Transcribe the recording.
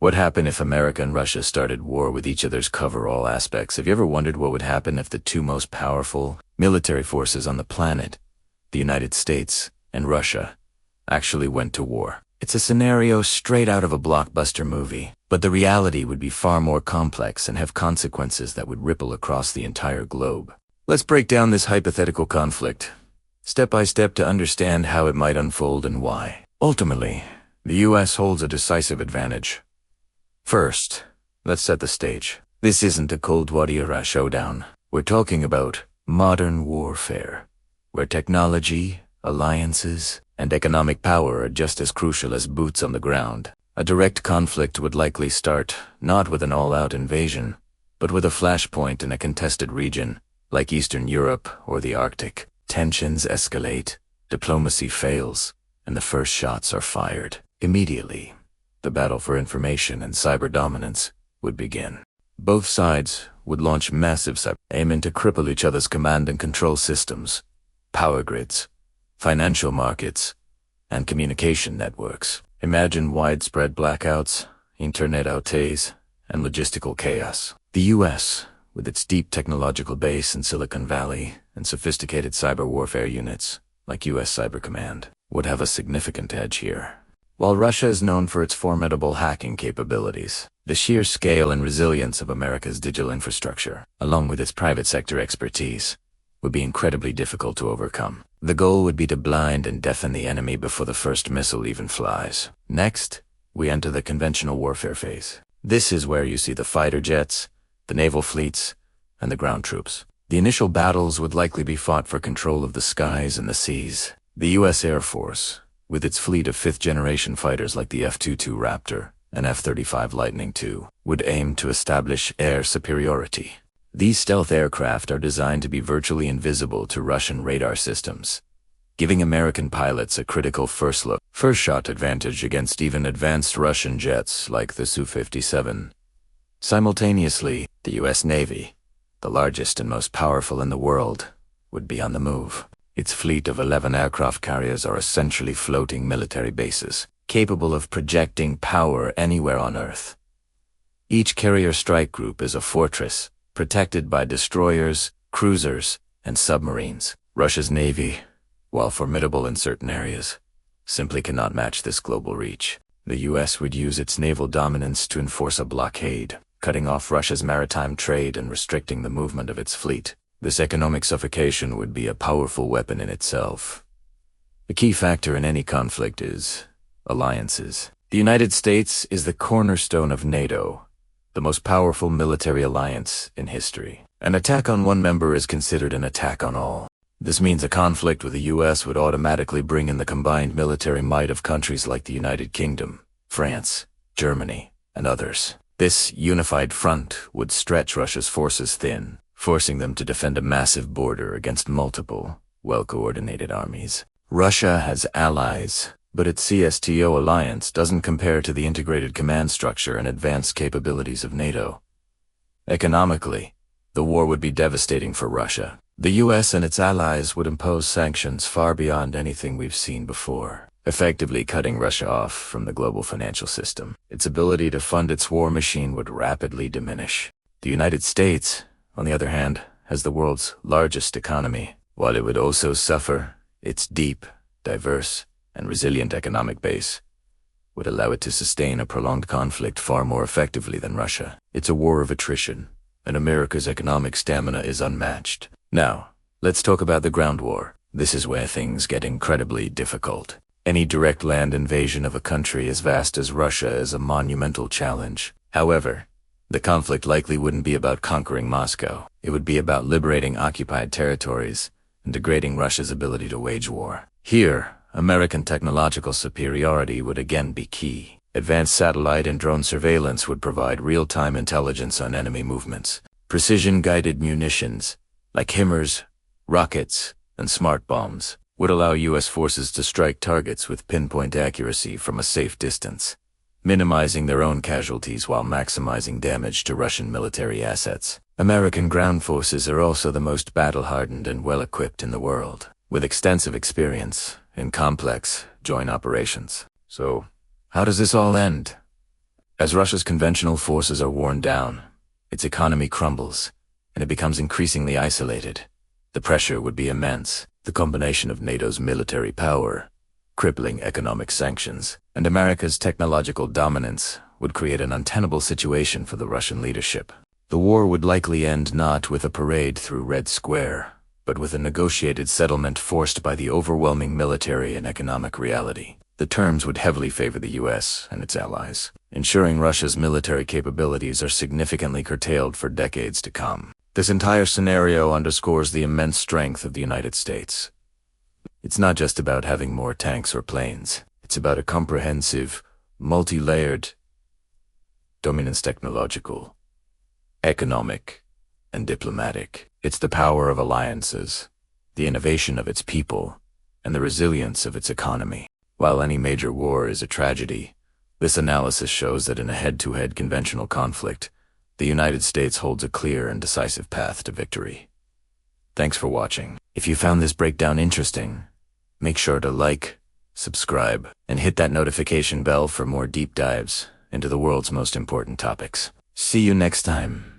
What happened if America and Russia started war with each other's cover all aspects? Have you ever wondered what would happen if the two most powerful military forces on the planet, the United States and Russia, actually went to war? It's a scenario straight out of a blockbuster movie, but the reality would be far more complex and have consequences that would ripple across the entire globe. Let's break down this hypothetical conflict, step by step, to understand how it might unfold and why. Ultimately, the U.S. holds a decisive advantage. First, let's set the stage. This isn't a Cold War-era showdown. We're talking about modern warfare, where technology, alliances, and economic power are just as crucial as boots on the ground. A direct conflict would likely start not with an all-out invasion, but with a flashpoint in a contested region, like Eastern Europe or the Arctic. Tensions escalate, diplomacy fails, and the first shots are fired. Immediately, the battle for information and cyber dominance would begin. Both sides would launch massive cyber, aiming to cripple each other's command and control systems, power grids, financial markets, and communication networks. Imagine widespread blackouts, internet outages, and logistical chaos. The U.S., with its deep technological base in Silicon Valley and sophisticated cyber warfare units like U.S. Cyber Command, would have a significant edge here. While Russia is known for its formidable hacking capabilities, the sheer scale and resilience of America's digital infrastructure, along with its private sector expertise, would be incredibly difficult to overcome. The goal would be to blind and deafen the enemy before the first missile even flies. Next, we enter the conventional warfare phase. This is where you see the fighter jets, the naval fleets, and the ground troops. The initial battles would likely be fought for control of the skies and the seas. The U.S. Air Force, with its fleet of fifth-generation fighters like the F-22 Raptor and F-35 Lightning II, would aim to establish air superiority. These stealth aircraft are designed to be virtually invisible to Russian radar systems, giving American pilots a critical first-shot advantage against even advanced Russian jets like the Su-57. Simultaneously, the U.S. Navy, the largest and most powerful in the world, would be on the move. Its fleet of 11 aircraft carriers are essentially floating military bases, capable of projecting power anywhere on Earth. Each carrier strike group is a fortress, protected by destroyers, cruisers, and submarines. Russia's navy, while formidable in certain areas, simply cannot match this global reach. The U.S. would use its naval dominance to enforce a blockade, cutting off Russia's maritime trade and restricting the movement of its fleet. This economic suffocation would be a powerful weapon in itself. The key factor in any conflict is alliances. The United States is the cornerstone of NATO, the most powerful military alliance in history. An attack on one member is considered an attack on all. This means a conflict with the U.S. would automatically bring in the combined military might of countries like the United Kingdom, France, Germany, and others. This unified front would stretch Russia's forces thin, forcing them to defend a massive border against multiple, well-coordinated armies. Russia has allies, but its CSTO alliance doesn't compare to the integrated command structure and advanced capabilities of NATO. Economically, the war would be devastating for Russia. The U.S. and its allies would impose sanctions far beyond anything we've seen before, effectively cutting Russia off from the global financial system. Its ability to fund its war machine would rapidly diminish. The United States, on the other hand, has the world's largest economy. While it would also suffer, its deep, diverse, and resilient economic base would allow it to sustain a prolonged conflict far more effectively than Russia. It's a war of attrition, and America's economic stamina is unmatched. Now, let's talk about the ground war. This is where things get incredibly difficult. Any direct land invasion of a country as vast as Russia is a monumental challenge. However, the conflict likely wouldn't be about conquering Moscow. It would be about liberating occupied territories and degrading Russia's ability to wage war. Here, American technological superiority would again be key. Advanced satellite and drone surveillance would provide real-time intelligence on enemy movements. Precision-guided munitions, like HIMARS, rockets, and smart bombs, would allow U.S. forces to strike targets with pinpoint accuracy from a safe distance, minimizing their own casualties while maximizing damage to Russian military assets. American ground forces are also the most battle-hardened and well-equipped in the world, with extensive experience in complex joint operations. So, how does this all end? As Russia's conventional forces are worn down, its economy crumbles, and it becomes increasingly isolated. The pressure would be immense. The combination of NATO's military power, crippling economic sanctions, and America's technological dominance would create an untenable situation for the Russian leadership. The war would likely end not with a parade through Red Square, but with a negotiated settlement forced by the overwhelming military and economic reality. The terms would heavily favor the US and its allies, ensuring Russia's military capabilities are significantly curtailed for decades to come. This entire scenario underscores the immense strength of the United States. It's not just about having more tanks or planes. It's about a comprehensive, multi-layered dominance, technological, economic, and diplomatic. It's the power of alliances, the innovation of its people, and the resilience of its economy. While any major war is a tragedy, this analysis shows that in a head-to-head conventional conflict, the United States holds a clear and decisive path to victory. Thanks for watching. If you found this breakdown interesting, make sure to like, subscribe, and hit that notification bell for more deep dives into the world's most important topics. See you next time.